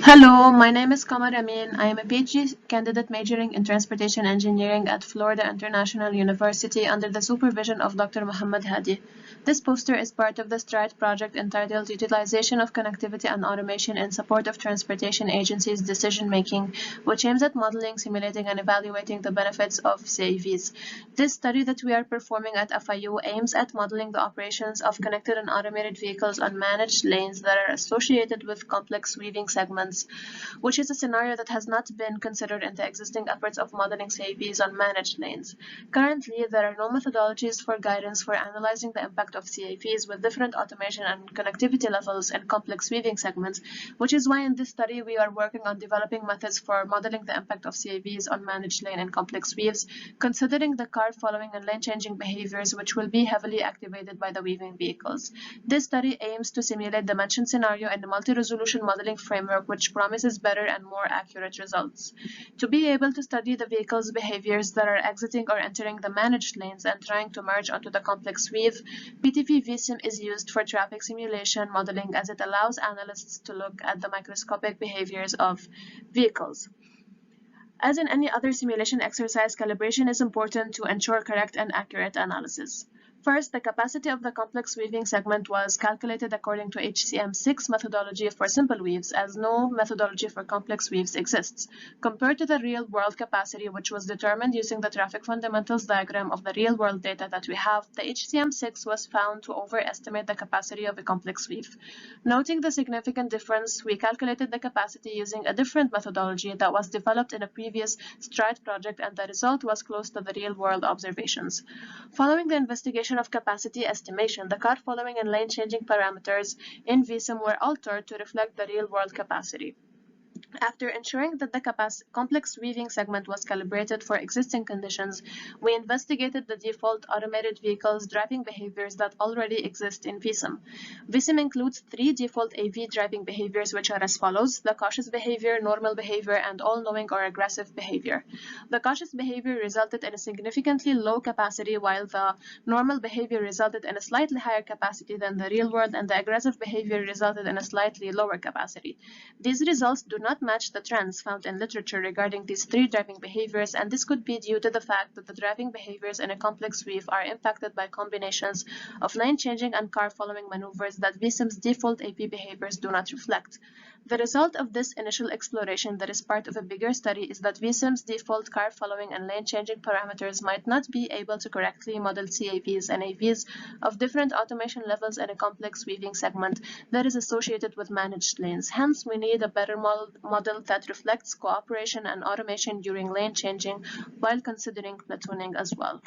Hello, my name is Kamar Amine. I am a PhD candidate majoring in transportation engineering at Florida International University under the supervision of Dr. Muhammad Hadi. This poster is part of the STRIDE project entitled Utilization of Connectivity and Automation in Support of Transportation Agencies' Decision Making, which aims at modeling, simulating, and evaluating the benefits of CAVs. This study that we are performing at FIU aims at modeling the operations of connected and automated vehicles on managed lanes that are associated with complex weaving segments, which is a scenario that has not been considered in the existing efforts of modeling CAVs on managed lanes. Currently, there are no methodologies for guidance for analyzing the impact of CAVs with different automation and connectivity levels in complex weaving segments, which is why in this study we are working on developing methods for modeling the impact of CAVs on managed lane and complex weaves, considering the car following and lane changing behaviors which will be heavily activated by the weaving vehicles. This study aims to simulate the mentioned scenario in a multi-resolution modeling framework which promises better and more accurate results. To be able to study the vehicle's behaviors that are exiting or entering the managed lanes and trying to merge onto the complex weave, PTV VSIM is used for traffic simulation modeling as it allows analysts to look at the microscopic behaviors of vehicles. As in any other simulation exercise, calibration is important to ensure correct and accurate analysis. First, the capacity of the complex weaving segment was calculated according to HCM6 methodology for simple weaves, as no methodology for complex weaves exists, compared to the real-world capacity, which was determined using the traffic fundamentals diagram of the real-world data that we have. The HCM6 was found to overestimate the capacity of a complex weave. Noting the significant difference, we calculated the capacity using a different methodology that was developed in a previous STRIDE project, and the result was close to the real-world observations. Following the investigation of capacity estimation, the car following and lane changing parameters in VSIM were altered to reflect the real-world capacity. After ensuring that the complex weaving segment was calibrated for existing conditions, we investigated the default automated vehicles driving behaviors that already exist in VSIM. VSIM includes three default AV driving behaviors, which are as follows: the cautious behavior, normal behavior, and all-knowing or aggressive behavior. The cautious behavior resulted in a significantly low capacity, while the normal behavior resulted in a slightly higher capacity than the real world, and the aggressive behavior resulted in a slightly lower capacity. These results do not match the trends found in literature regarding these three driving behaviors, and this could be due to the fact that the driving behaviors in a complex weave are impacted by combinations of lane changing and car following maneuvers that VSIM's default AP behaviors do not reflect. The result of this initial exploration that is part of a bigger study is that VSIM's default car following and lane changing parameters might not be able to correctly model CAVs and AVs of different automation levels in a complex weaving segment that is associated with managed lanes. Hence, we need a better model that reflects cooperation and automation during lane changing while considering platooning as well.